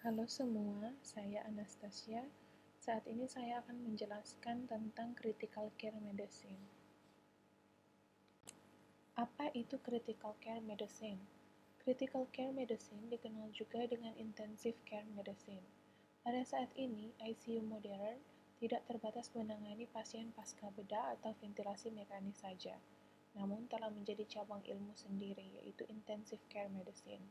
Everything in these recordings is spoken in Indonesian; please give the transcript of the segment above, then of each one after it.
Halo semua, saya Anastasia. Saat ini saya akan menjelaskan tentang critical care medicine. Apa itu critical care medicine? Critical care medicine dikenal juga dengan intensive care medicine. Pada saat ini, ICU modern tidak terbatas menangani pasien pasca bedah atau ventilasi mekanis saja, namun telah menjadi cabang ilmu sendiri, yaitu intensive care medicine.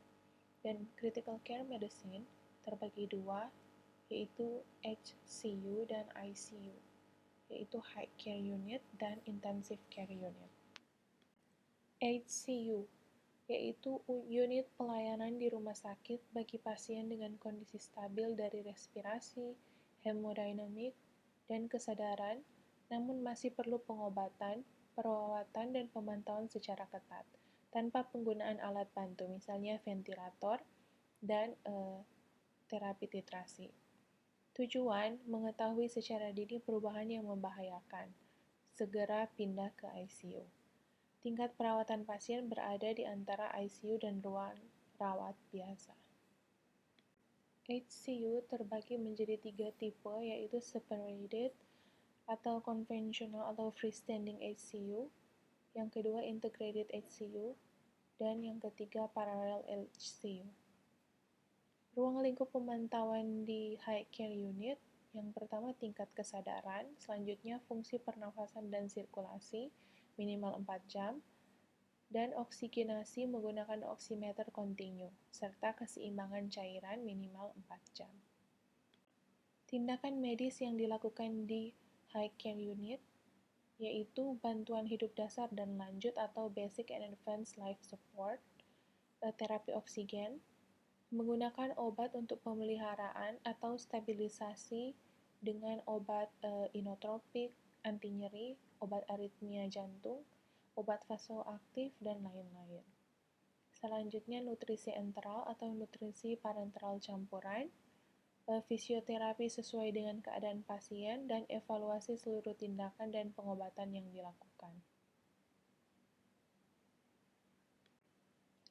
Dan critical care medicine terbagi dua, yaitu HCU dan ICU, yaitu High Care Unit dan Intensive Care Unit. HCU, yaitu unit pelayanan di rumah sakit bagi pasien dengan kondisi stabil dari respirasi, hemodinamik, dan kesadaran, namun masih perlu pengobatan, perawatan, dan pemantauan secara ketat, tanpa penggunaan alat bantu, misalnya ventilator dan terapi titrasi. Tujuan, mengetahui secara dini perubahan yang membahayakan. Segera pindah ke ICU. Tingkat perawatan pasien berada di antara ICU dan ruang rawat biasa. HCU terbagi menjadi 3 tipe, yaitu separated atau konvensional atau freestanding HCU, yang kedua integrated HCU, dan yang ketiga parallel HCU. Ruang lingkup pemantauan di High Care Unit, yang pertama tingkat kesadaran, selanjutnya fungsi pernafasan dan sirkulasi minimal 4 jam, dan oksigenasi menggunakan oximeter kontinu, serta keseimbangan cairan minimal 4 jam. Tindakan medis yang dilakukan di High Care Unit yaitu bantuan hidup dasar dan lanjut atau Basic and Advanced Life Support, terapi oksigen, menggunakan obat untuk pemeliharaan atau stabilisasi dengan obat inotropik, anti nyeri, obat aritmia jantung, obat vasoaktif, dan lain-lain. Selanjutnya nutrisi enteral atau nutrisi parenteral campuran, fisioterapi sesuai dengan keadaan pasien, dan evaluasi seluruh tindakan dan pengobatan yang dilakukan.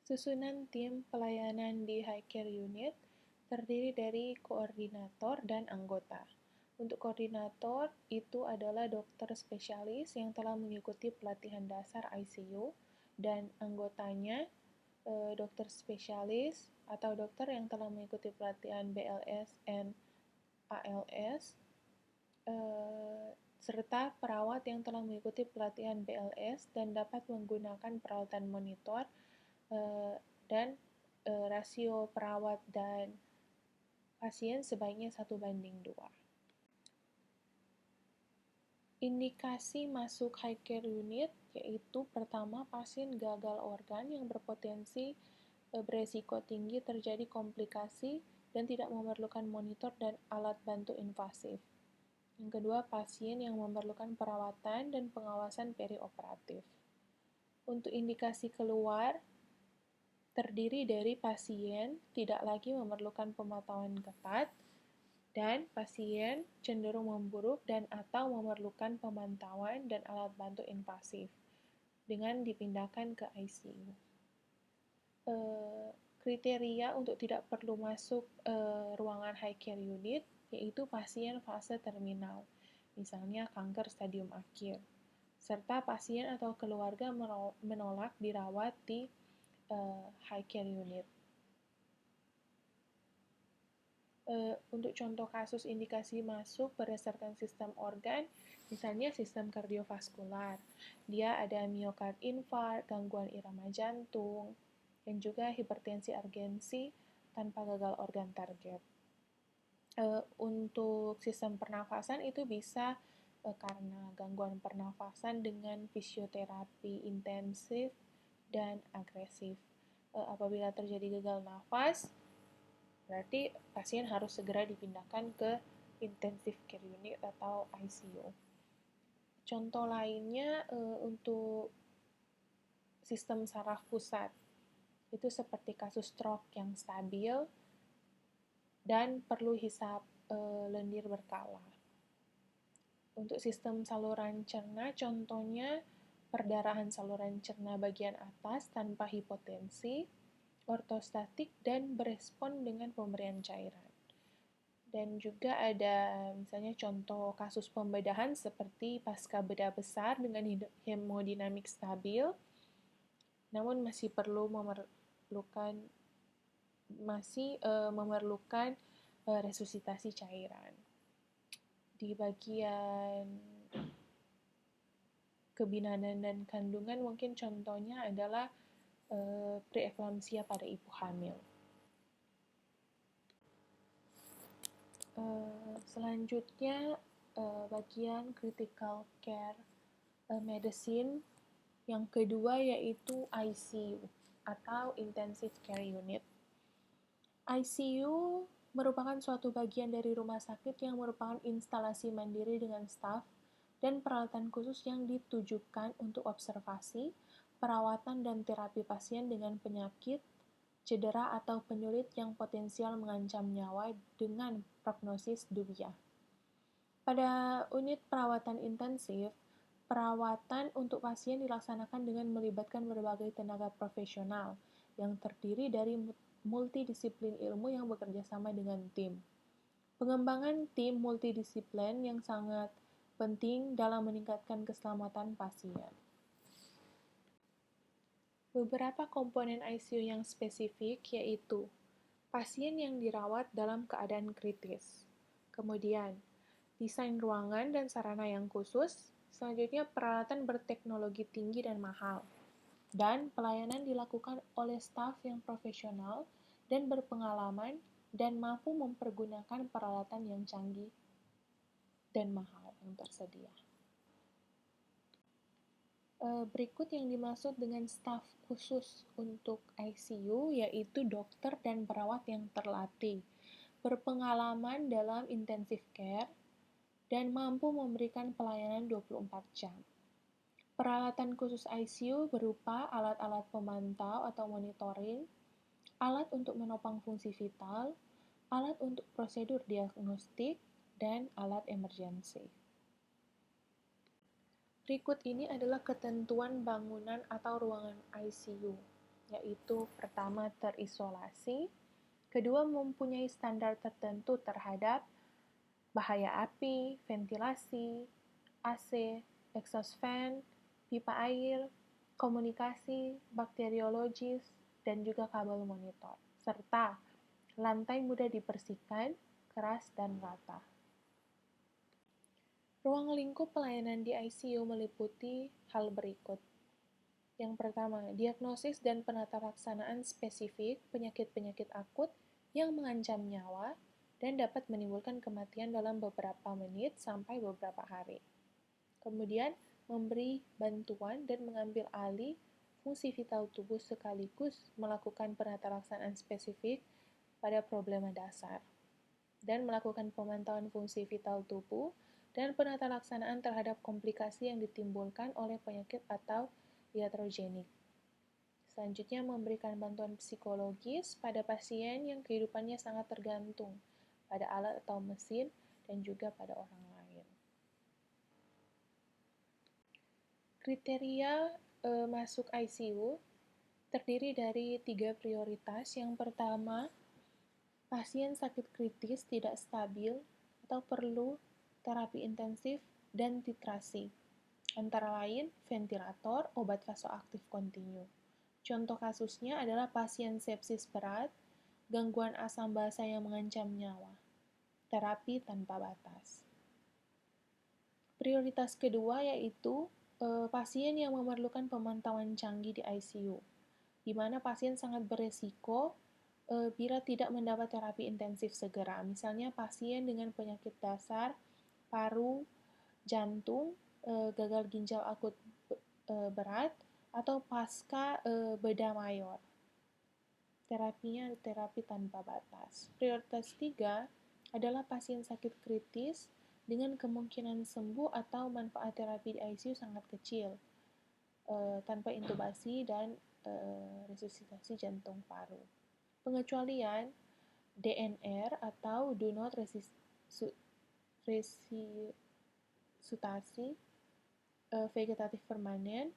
Susunan tim pelayanan di High Care Unit terdiri dari koordinator dan anggota. Untuk koordinator, itu adalah dokter spesialis yang telah mengikuti pelatihan dasar ICU, dan anggotanya dokter spesialis atau dokter yang telah mengikuti pelatihan BLS dan ALS, serta perawat yang telah mengikuti pelatihan BLS dan dapat menggunakan peralatan monitor dan rasio perawat dan pasien sebaiknya 1:2. Indikasi masuk High Care Unit yaitu pertama, pasien gagal organ yang berpotensi beresiko tinggi terjadi komplikasi dan tidak memerlukan monitor dan alat bantu invasif. Yang kedua, pasien yang memerlukan perawatan dan pengawasan perioperatif. Untuk indikasi keluar, terdiri dari pasien tidak lagi memerlukan pemantauan ketat, dan pasien cenderung memburuk dan atau memerlukan pemantauan dan alat bantu invasif dengan dipindahkan ke ICU. Kriteria untuk tidak perlu masuk ruangan High Care Unit yaitu pasien fase terminal, misalnya kanker stadium akhir, serta pasien atau keluarga menolak dirawat di High Care Unit. Untuk contoh kasus indikasi masuk berdasarkan sistem organ, misalnya sistem kardiovaskular, dia ada miokard infark, gangguan irama jantung, dan juga hipertensi urgensi tanpa gagal organ target. Untuk sistem pernafasan itu bisa karena gangguan pernafasan dengan fisioterapi intensif dan agresif. Apabila terjadi gagal nafas, berarti pasien harus segera dipindahkan ke intensive care unit atau ICU. Contoh lainnya untuk sistem saraf pusat, itu seperti kasus stroke yang stabil dan perlu hisap lendir berkala. Untuk sistem saluran cerna, contohnya perdarahan saluran cerna bagian atas tanpa hipotensi, ortostatik, dan berespon dengan pemberian cairan. Dan juga ada misalnya contoh kasus pembedahan seperti pasca bedah besar dengan hemodinamik stabil, namun memerlukan resusitasi cairan. Di bagian kebidanan dan kandungan mungkin contohnya adalah preeklamsia pada ibu hamil. Selanjutnya bagian critical care medicine yang kedua yaitu ICU atau intensive care unit. ICU merupakan suatu bagian dari rumah sakit yang merupakan instalasi mandiri dengan staf dan peralatan khusus yang ditujukan untuk observasi, perawatan dan terapi pasien dengan penyakit, cedera atau penyulit yang potensial mengancam nyawa dengan prognosis dubiah. Pada unit perawatan intensif, perawatan untuk pasien dilaksanakan dengan melibatkan berbagai tenaga profesional yang terdiri dari multidisiplin ilmu yang bekerja sama dengan tim. Pengembangan tim multidisiplin yang sangat penting dalam meningkatkan keselamatan pasien. Beberapa komponen ICU yang spesifik yaitu pasien yang dirawat dalam keadaan kritis, kemudian desain ruangan dan sarana yang khusus, selanjutnya peralatan berteknologi tinggi dan mahal, dan pelayanan dilakukan oleh staf yang profesional dan berpengalaman dan mampu mempergunakan peralatan yang canggih dan mahal yang tersedia. Berikut yang dimaksud dengan staf khusus untuk ICU yaitu dokter dan perawat yang terlatih, berpengalaman dalam intensive care, dan mampu memberikan pelayanan 24 jam. Peralatan khusus ICU berupa alat-alat pemantau atau monitoring, alat untuk menopang fungsi vital, alat untuk prosedur diagnostik, dan alat emergency. Berikut ini adalah ketentuan bangunan atau ruangan ICU, yaitu pertama terisolasi, kedua mempunyai standar tertentu terhadap bahaya api, ventilasi, AC, exhaust fan, pipa air, komunikasi, bakteriologis, dan juga kabel monitor, serta lantai mudah dibersihkan, keras, dan rata. Ruang lingkup pelayanan di ICU meliputi hal berikut. Yang pertama, diagnosis dan penatalaksanaan spesifik penyakit-penyakit akut yang mengancam nyawa dan dapat menimbulkan kematian dalam beberapa menit sampai beberapa hari. Kemudian, memberi bantuan dan mengambil alih fungsi vital tubuh sekaligus melakukan penatalaksanaan spesifik pada problema dasar, dan melakukan pemantauan fungsi vital tubuh dan penatalaksanaan terhadap komplikasi yang ditimbulkan oleh penyakit atau iatrogenik. Selanjutnya, memberikan bantuan psikologis pada pasien yang kehidupannya sangat tergantung pada alat atau mesin dan juga pada orang lain. Kriteria masuk ICU terdiri dari 3 prioritas. Yang pertama, pasien sakit kritis tidak stabil atau perlu terapi intensif dan titrasi, antara lain ventilator, obat vasoaktif kontinu. Contoh kasusnya adalah pasien sepsis berat, gangguan asam basa yang mengancam nyawa, terapi tanpa batas. Prioritas kedua yaitu pasien yang memerlukan pemantauan canggih di ICU, di mana pasien sangat beresiko bila tidak mendapat terapi intensif segera. Misalnya pasien dengan penyakit dasar, paru, jantung, gagal ginjal akut berat, atau pasca bedah mayor. Terapinya terapi tanpa batas. Prioritas 3 adalah pasien sakit kritis dengan kemungkinan sembuh atau manfaat terapi di ICU sangat kecil, tanpa intubasi dan resusitasi jantung paru. Pengecualian DNR atau do not resusitasi vegetatif permanen,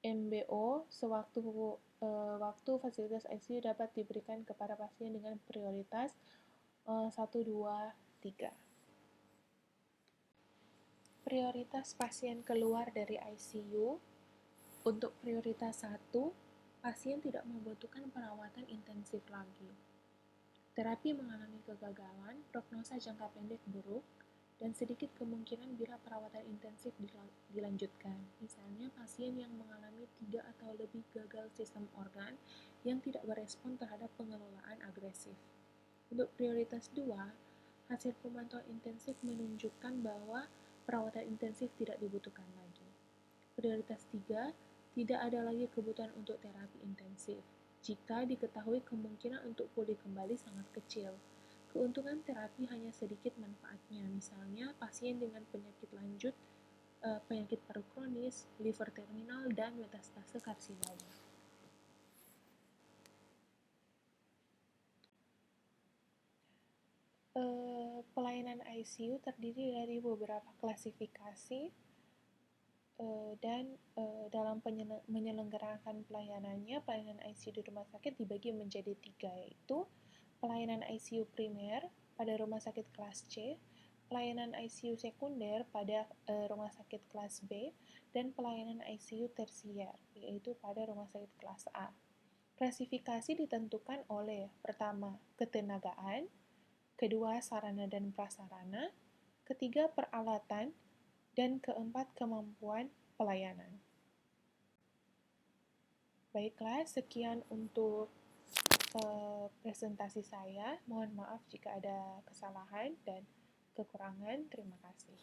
MBO, waktu fasilitas ICU dapat diberikan kepada pasien dengan prioritas 1, 2, 3. Prioritas pasien keluar dari ICU. Untuk prioritas 1, pasien tidak membutuhkan perawatan intensif lagi. Terapi mengalami kegagalan, prognosa jangka pendek buruk, dan sedikit kemungkinan bila perawatan intensif dilanjutkan. Misalnya, pasien yang mengalami 3 atau lebih gagal sistem organ yang tidak berespon terhadap pengelolaan agresif. Untuk prioritas 2, hasil pemantauan intensif menunjukkan bahwa perawatan intensif tidak dibutuhkan lagi. Prioritas 3, tidak ada lagi kebutuhan untuk terapi intensif. Jika diketahui kemungkinan untuk pulih kembali sangat kecil. Keuntungan terapi hanya sedikit manfaatnya, misalnya pasien dengan penyakit lanjut, penyakit paru kronis, liver terminal, dan metastase karsinoma. Pelayanan ICU terdiri dari beberapa klasifikasi dan dalam menyelenggarakan pelayanannya, pelayanan ICU di rumah sakit dibagi menjadi 3, yaitu pelayanan ICU primer pada rumah sakit kelas C, pelayanan ICU sekunder pada rumah sakit kelas B, dan pelayanan ICU tersier, yaitu pada rumah sakit kelas A. Klasifikasi ditentukan oleh, pertama, ketenagaan, kedua, sarana dan prasarana, ketiga, peralatan, dan keempat, kemampuan pelayanan. Baiklah, sekian untuk presentasi saya. Mohon maaf jika ada kesalahan dan kekurangan. Terima kasih.